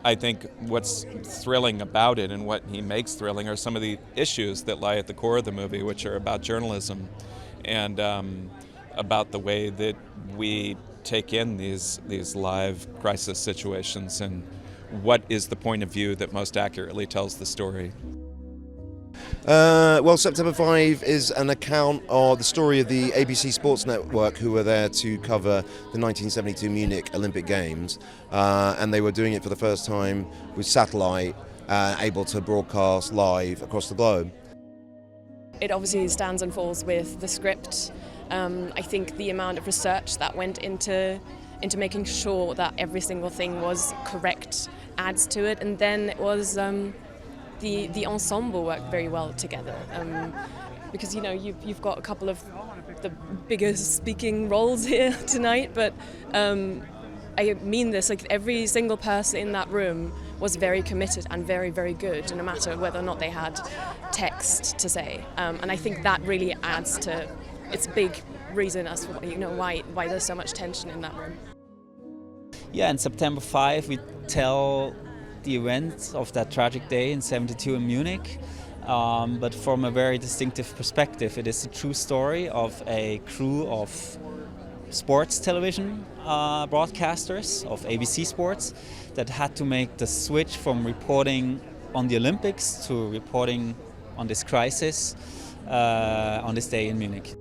I think what's thrilling about it and what he makes thrilling are some of the issues that lie at the core of the movie, which are about journalism and about the way that we take in these live crisis situations and what is the point of view that most accurately tells the story. Well, September 5 is an account of the story of the ABC Sports Network, who were there to cover the 1972 Munich Olympic Games, and they were doing it for the first time with satellite, able to broadcast live across the globe. It obviously stands and falls with the script. I think the amount of research that went into making sure that every single thing was correct adds to it, and then it was the ensemble worked very well together, because you've got a couple of the biggest speaking roles here tonight, but I mean this, like every single person in that room was very committed and very, very good, no matter whether or not they had text to say, and I think that really adds to its big reason as for why there's so much tension in that room. Yeah, in September 5 we tell the events of that tragic day in '72 in Munich, but from a very distinctive perspective. It is a true story of a crew of sports television broadcasters of ABC Sports that had to make the switch from reporting on the Olympics to reporting on this crisis on this day in Munich.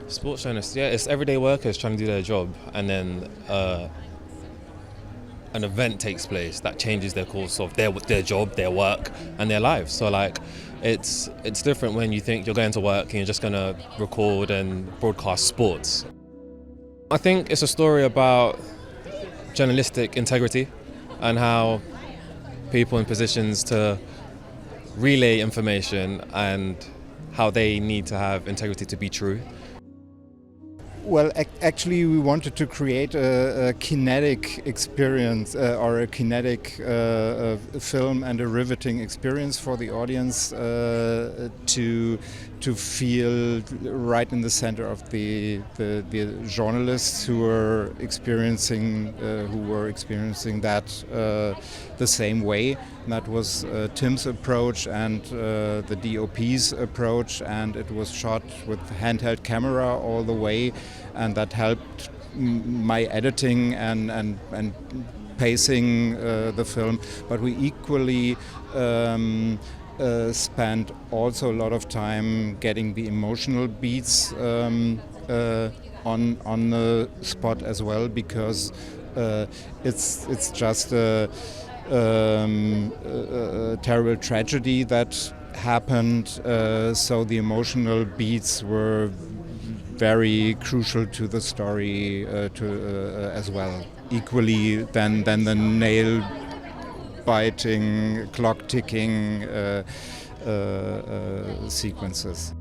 Sports journalists, yeah, it's everyday workers trying to do their job, and then an event takes place that changes their course of their job, their work, and their lives. So it's different when you think you're going to work and you're just going to record and broadcast sports. I think it's a story about journalistic integrity and how people in positions to relay information and how they need to have integrity to be true. Well, actually we wanted to create a kinetic experience or a kinetic film and a riveting experience for the audience to feel right in the center of the journalists who were experiencing that the same way. And that was Tim's approach and the DOP's approach, and it was shot with handheld camera all the way, and that helped my editing and pacing the film. But we equally spent also a lot of time getting the emotional beats on the spot as well, because it's just a terrible tragedy that happened, so the emotional beats were very crucial to the story as well, equally than the nail biting, clock ticking sequences.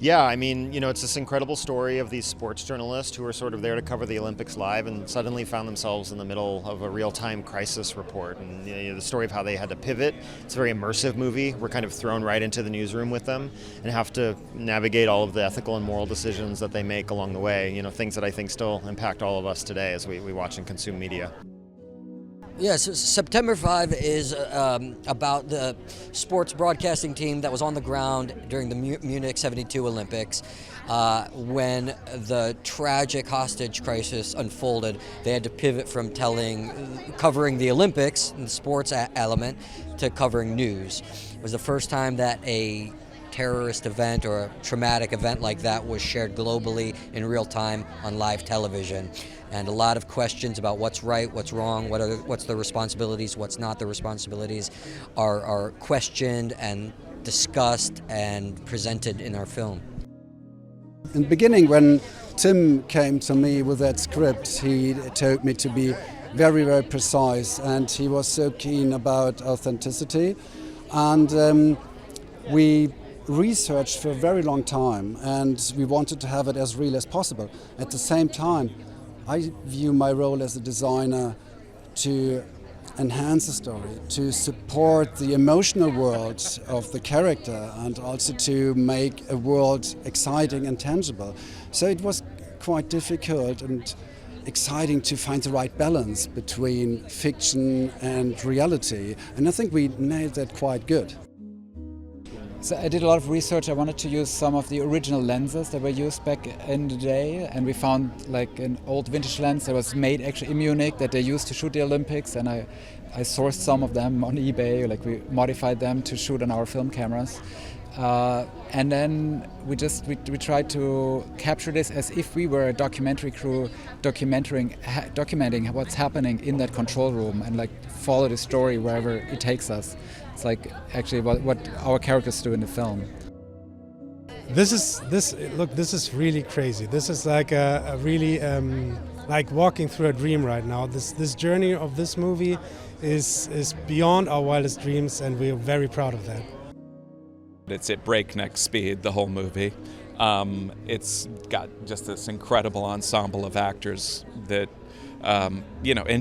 Yeah, I mean, it's this incredible story of these sports journalists who were sort of there to cover the Olympics live and suddenly found themselves in the middle of a real-time crisis report. And the story of how they had to pivot. It's a very immersive movie. We're kind of thrown right into the newsroom with them and have to navigate all of the ethical and moral decisions that they make along the way. Things that I think still impact all of us today as we watch and consume media. Yes, September 5 is about the sports broadcasting team that was on the ground during the Munich '72 Olympics. When the tragic hostage crisis unfolded, they had to pivot from covering the Olympics and the sports element to covering news. It was the first time that a terrorist event or a traumatic event like that was shared globally in real time on live television. And a lot of questions about what's right, what's wrong, what's the responsibilities, what's not the responsibilities are questioned and discussed and presented in our film. In the beginning, when Tim came to me with that script, he told me to be very, very precise, and he was so keen about authenticity. And we researched for a very long time, and we wanted to have it as real as possible. At the same time, I view my role as a designer to enhance the story, to support the emotional world of the character, and also to make a world exciting and tangible. So it was quite difficult, and exciting to find the right balance between fiction and reality. And I think we nailed that quite good. So I did a lot of research. I wanted to use some of the original lenses that were used back in the day, and we found like an old vintage lens that was made actually in Munich that they used to shoot the Olympics, and I sourced some of them on eBay. Like we modified them to shoot on our film cameras, and then we tried to capture this as if we were a documentary crew documenting what's happening in that control room and like follow the story wherever it takes us. It's like actually what our characters do in the film. This is really crazy. This is like a really like walking through a dream right now. This journey of this movie is beyond our wildest dreams, and we're very proud of that. It's at breakneck speed, the whole movie. It's got just this incredible ensemble of actors that, and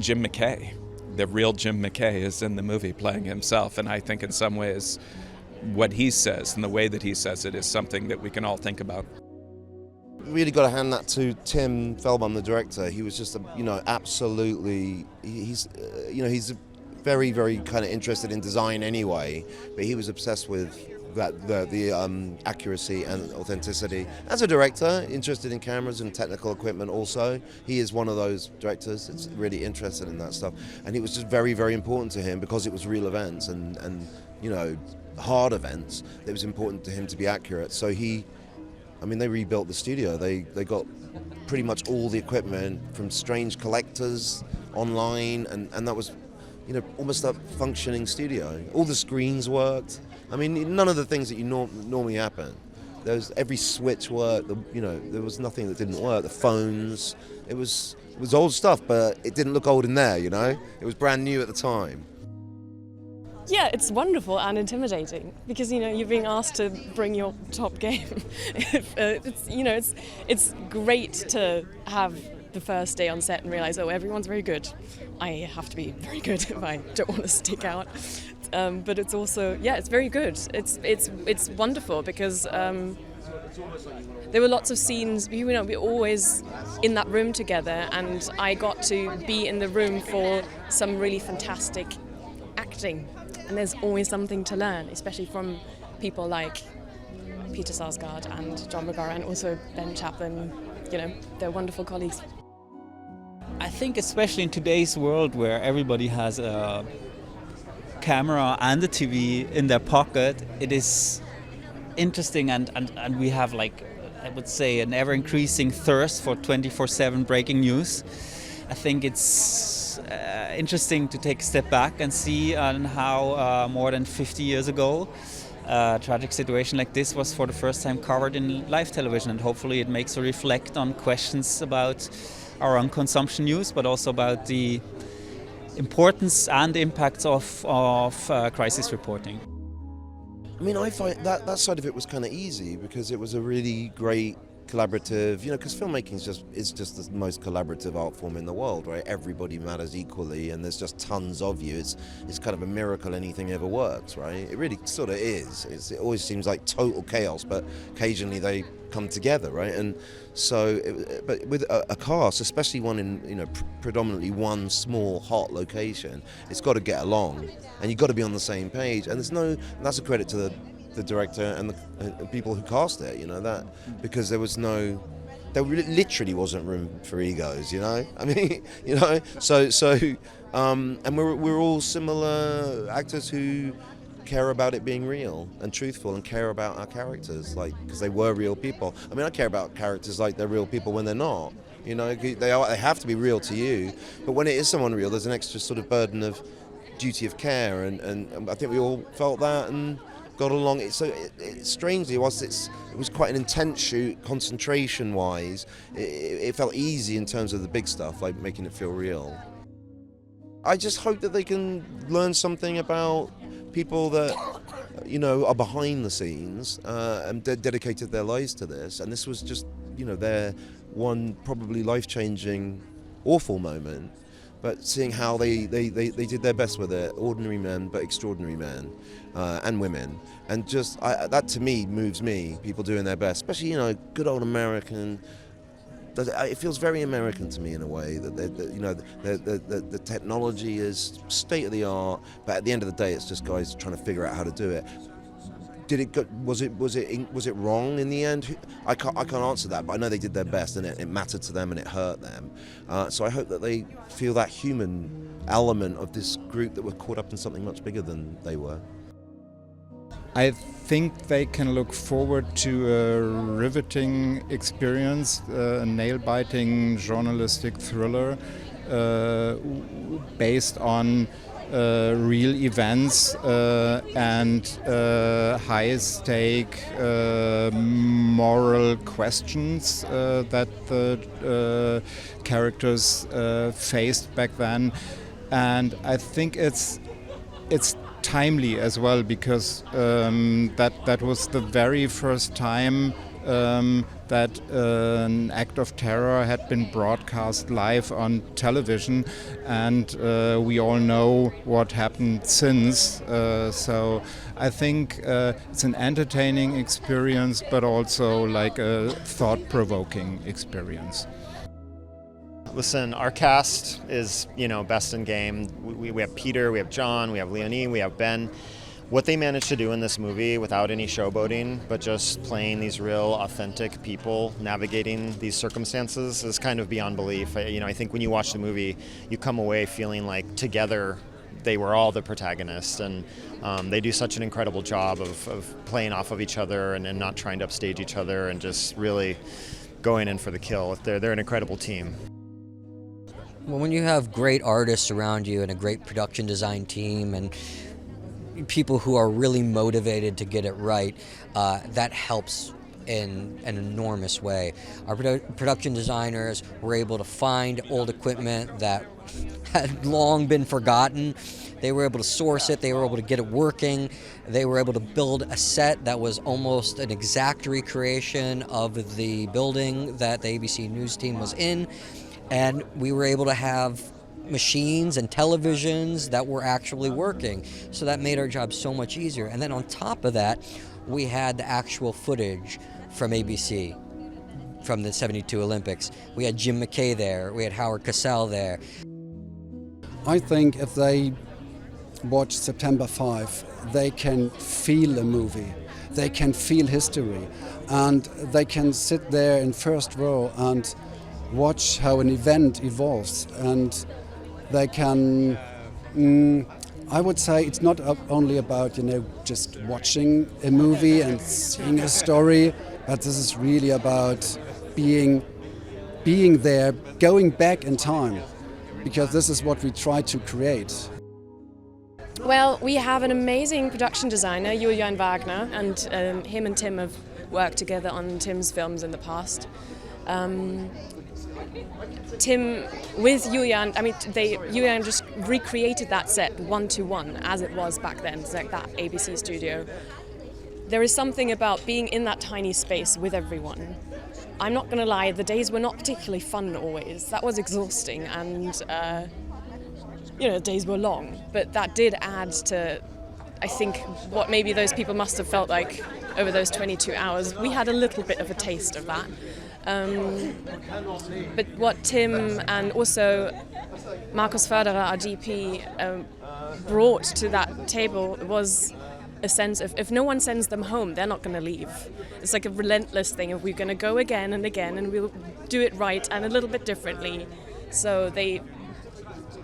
Jim McKay. The real Jim McKay is in the movie playing himself, and I think in some ways what he says and the way that he says it is something that we can all think about. Really got to hand that to Tim Feldbaum, the director. He was just, absolutely. He's very, very kind of interested in design anyway, but he was obsessed with the accuracy and authenticity. As a director, interested in cameras and technical equipment also. He is one of those directors that's really interested in that stuff. And it was just very, very important to him because it was real events and hard events. It was important to him to be accurate. So they rebuilt the studio. They got pretty much all the equipment from strange collectors online, and that was, almost a functioning studio. All the screens worked. None of the things that you normally happen. Every switch worked. There was nothing that didn't work. The phones. It was old stuff, but it didn't look old in there. It was brand new at the time. Yeah, it's wonderful and intimidating because you're being asked to bring your top game. It's great to have the first day on set and realize, everyone's very good. I have to be very good if I don't want to stick out. But it's also, it's very good. It's wonderful because there were lots of scenes. We were always in that room together, and I got to be in the room for some really fantastic acting. And there's always something to learn, especially from people like Peter Sarsgaard and John Bergara, and also Ben Chaplin. They're wonderful colleagues. I think especially in today's world where everybody has a camera and a TV in their pocket, it is interesting and we have, like, I would say, an ever-increasing thirst for 24/7 breaking news. I think it's interesting to take a step back and see how more than 50 years ago a tragic situation like this was for the first time covered in live television, and hopefully it makes us reflect on questions about our own consumption news, but also about the importance and the impacts of crisis reporting. I find that side of it was kind of easy because it was a really great collaborative, because filmmaking is just the most collaborative art form in the world, right? Everybody matters equally, and there's just tons of you. It's kind of a miracle anything ever works, right? It really sort of is. It always seems like total chaos, but occasionally they come together, right? And so, but with a cast, especially one in predominantly one small hot location, it's got to get along, and you've got to be on the same page. And that's a credit to the director and the people who cast it, because there literally wasn't room for egos, and we're all similar actors who care about it being real and truthful and care about our characters, because they were real people. I care about characters like they're real people when they're not. They have to be real to you, but when it is someone real, there's an extra sort of burden of duty of care, and I think we all felt that and got along. So strangely, whilst it was quite an intense shoot, concentration-wise, it felt easy in terms of the big stuff, like making it feel real. I just hope that they can learn something about people that are behind the scenes and dedicated their lives to this, and this was just their one probably life-changing, awful moment. But seeing how they did their best with it, ordinary men but extraordinary men and women, and just that to me moves me. People doing their best, especially good old American it feels very American to me in a way that the technology is state of the art, but at the end of the day, it's just guys trying to figure out how to do it. Was it wrong in the end? I can't answer that, but I know they did their best, and it mattered to them and it hurt them. So I hope that they feel that human element of this group that were caught up in something much bigger than they were. I think they can look forward to a riveting experience, a nail-biting journalistic thriller based on real events and high-stake moral questions that the characters faced back then. And I think it's timely as well, because that was the very first time that an act of terror had been broadcast live on television, and we all know what happened since. So I think it's an entertaining experience, but also like a thought-provoking experience. Listen, our cast is, best in game. We have Peter, we have John, we have Leonie, we have Ben. What they managed to do in this movie without any showboating, but just playing these real, authentic people, navigating these circumstances, is kind of beyond belief. I think when you watch the movie, you come away feeling like together they were all the protagonists, and they do such an incredible job of playing off of each other and not trying to upstage each other and just really going in for the kill. They're an incredible team. Well, when you have great artists around you and a great production design team and people who are really motivated to get it right, that helps in an enormous way. Our production designers were able to find old equipment that had long been forgotten. They were able to source it, they were able to get it working, they were able to build a set that was almost an exact recreation of the building that the ABC News team was in. And we were able to have machines and televisions that were actually working. So that made our job so much easier. And then on top of that, we had the actual footage from ABC, from the '72 Olympics. We had Jim McKay there, we had Howard Cosell there. I think if they watch September 5, they can feel a movie, they can feel history, and they can sit there in first row and watch how an event evolves, and they can, I would say it's not only about, just watching a movie and seeing a story, but this is really about being there, going back in time, because this is what we try to create. Well, we have an amazing production designer, Julian Wagner, and him and Tim have worked together on Tim's films in the past. Tim, with Julian, Julian just recreated that set one-to-one as it was back then. It's like that ABC studio. There is something about being in that tiny space with everyone. I'm not going to lie, the days were not particularly fun always. That was exhausting, and the days were long. But that did add to, I think, what maybe those people must have felt like over those 22 hours. We had a little bit of a taste of that. But what Tim and also Markus Förderer, our DP, brought to that table was a sense of, if no one sends them home, they're not going to leave. It's like a relentless thing of, we're going to go again and again, and we'll do it right and a little bit differently. So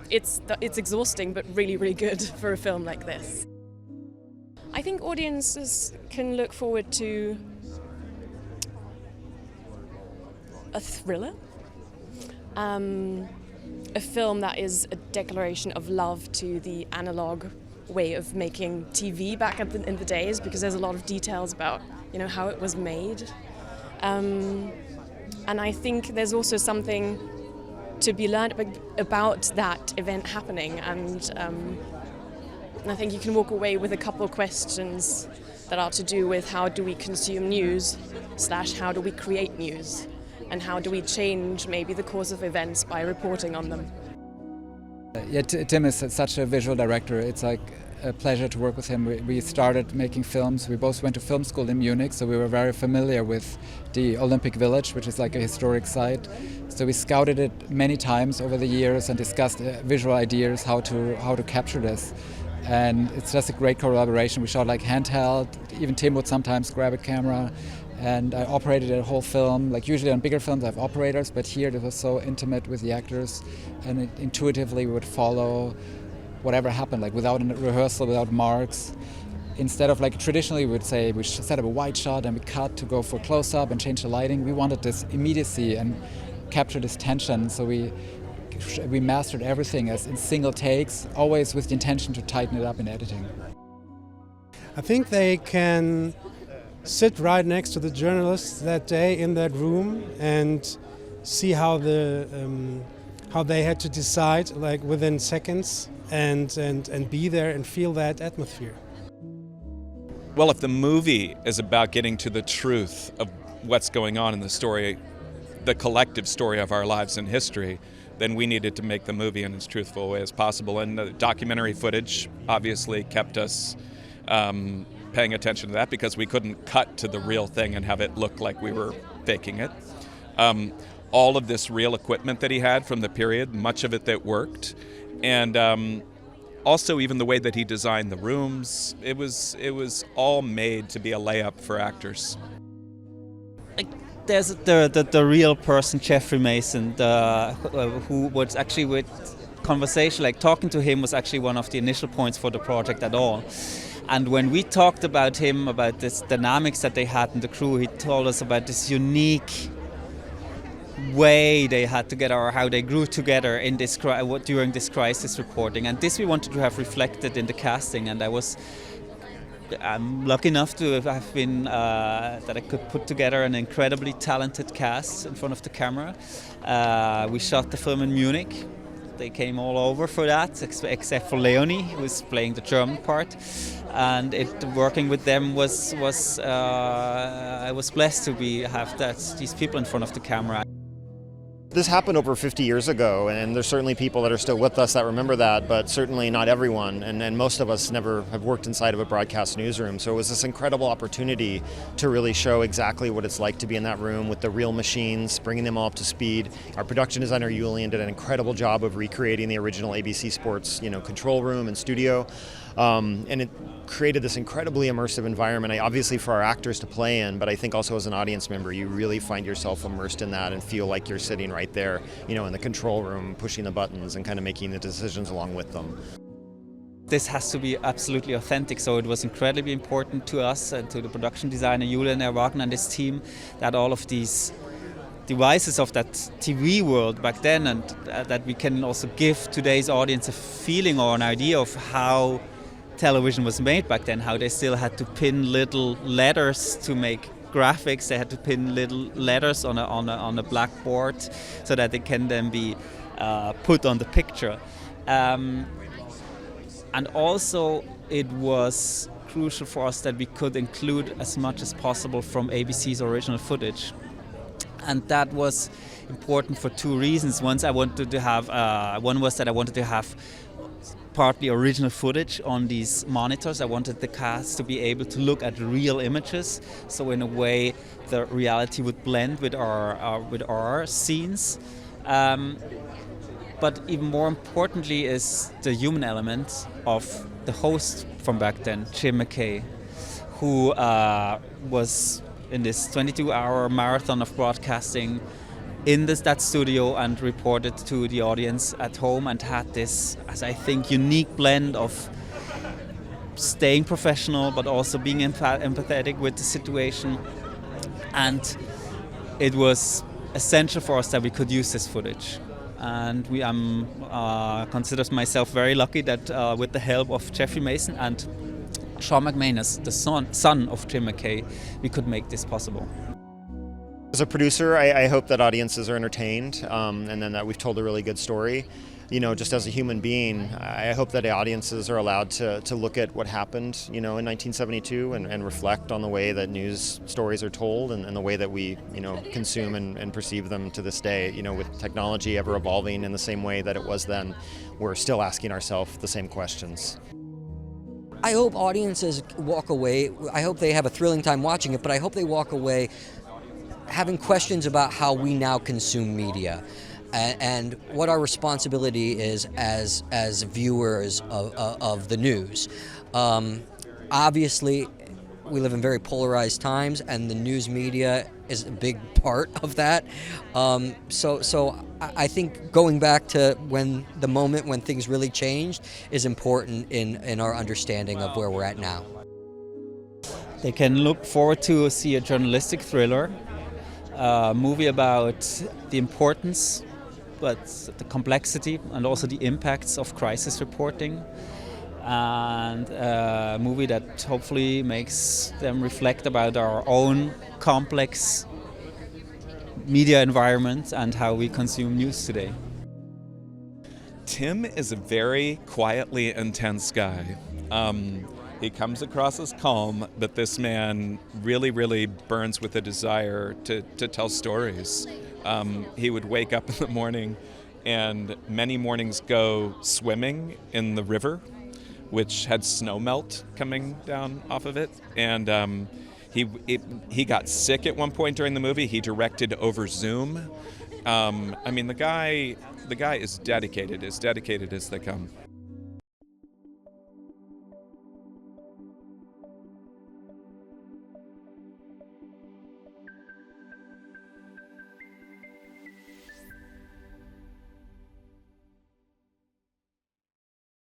it's exhausting, but really, really good for a film like this. I think audiences can look forward to a thriller, a film that is a declaration of love to the analog way of making TV back in the days, because there's a lot of details about how it was made, and I think there's also something to be learned about that event happening, and I think you can walk away with a couple of questions that are to do with how do we consume news / how do we create news. And how do we change maybe the course of events by reporting on them? Yeah, Tim is such a visual director. It's like a pleasure to work with him. We started making films. We both went to film school in Munich, so we were very familiar with the Olympic Village, which is like a historic site. So we scouted it many times over the years and discussed visual ideas, how to capture this. And it's just a great collaboration. We shot like handheld. Even Tim would sometimes grab a camera, and I operated a whole film. Like usually on bigger films I have operators, but here it was so intimate with the actors, and intuitively we would follow whatever happened, like without a rehearsal, without marks. Instead of like traditionally we would say we set up a wide shot and we cut to go for close-up and change the lighting. We wanted this immediacy and capture this tension, so we mastered everything as in single takes, always with the intention to tighten it up in editing. I think they can sit right next to the journalists that day in that room and see how they had to decide like within seconds and be there and feel that atmosphere. Well, if the movie is about getting to the truth of what's going on in the story, the collective story of our lives in history, then we needed to make the movie in as truthful a way as possible. And the documentary footage obviously kept us paying attention to that, because we couldn't cut to the real thing and have it look like we were faking it. All of this real equipment that he had from the period, much of it that worked, and also even the way that he designed the rooms, it was all made to be a layup for actors. There's the real person, Jeffrey Mason, who was actually with conversation, like talking to him was actually one of the initial points for the project at all. And when we talked about him, about this dynamics that they had in the crew, he told us about this unique way they had together, or how they grew together in this during this crisis reporting. And this we wanted to have reflected in the casting, and I'm lucky enough to have been that I could put together an incredibly talented cast in front of the camera. We shot the film in Munich. They came all over for that, except for Leonie, who was playing the German part. And working with them I was blessed to have these people in front of the camera. This happened over 50 years ago, and there's certainly people that are still with us that remember that, but certainly not everyone, and most of us never have worked inside of a broadcast newsroom. So it was this incredible opportunity to really show exactly what it's like to be in that room with the real machines, bringing them all up to speed. Our production designer, Julian, did an incredible job of recreating the original ABC Sports control room and studio. And it created this incredibly immersive environment, obviously for our actors to play in, but I think also as an audience member, you really find yourself immersed in that and feel like you're sitting right there, in the control room, pushing the buttons and kind of making the decisions along with them. This has to be absolutely authentic, so it was incredibly important to us and to the production designer Julian Wagner and his team that all of these devices of that TV world back then, and that we can also give today's audience a feeling or an idea of how television was made back then, how they still had to pin little letters to make graphics. They had to pin little letters on a blackboard so that they can then be put on the picture. And also it was crucial for us that we could include as much as possible from ABC's original footage. And that was important for two reasons. One was that I wanted to have partly original footage on these monitors. I wanted the cast to be able to look at real images, so in a way the reality would blend with our scenes. But even more importantly is the human element of the host from back then, Jim McKay, who was in this 22-hour marathon of broadcasting in that studio and reported to the audience at home, and had this, as I think, unique blend of staying professional but also being empathetic with the situation. And it was essential for us that we could use this footage. And I consider myself very lucky that with the help of Jeffrey Mason and Sean McManus, the son of Jim McKay, we could make this possible. As a producer, I hope that audiences are entertained, and then that we've told a really good story. Just as a human being, I hope that audiences are allowed to look at what happened, in 1972 and reflect on the way that news stories are told and the way that we, consume and perceive them to this day. With technology ever evolving in the same way that it was then, we're still asking ourselves the same questions. I hope audiences walk away. I hope they have a thrilling time watching it, but I hope they walk away having questions about how we now consume media and what our responsibility is as viewers of the news. Obviously, we live in very polarized times, and the news media is a big part of that. So I think going back to the moment when things really changed is important in our understanding of where we're at now. They can look forward to see a journalistic thriller, a movie about the importance, but the complexity and also the impacts of crisis reporting, and a movie that hopefully makes them reflect about our own complex media environment and how we consume news today. Tim is a very quietly intense guy. He comes across as calm, but this man really, really burns with a desire to tell stories. He would wake up in the morning, and many mornings go swimming in the river, which had snow melt coming down off of it. And he got sick at one point during the movie. He directed over Zoom. I mean, the guy is dedicated as they come.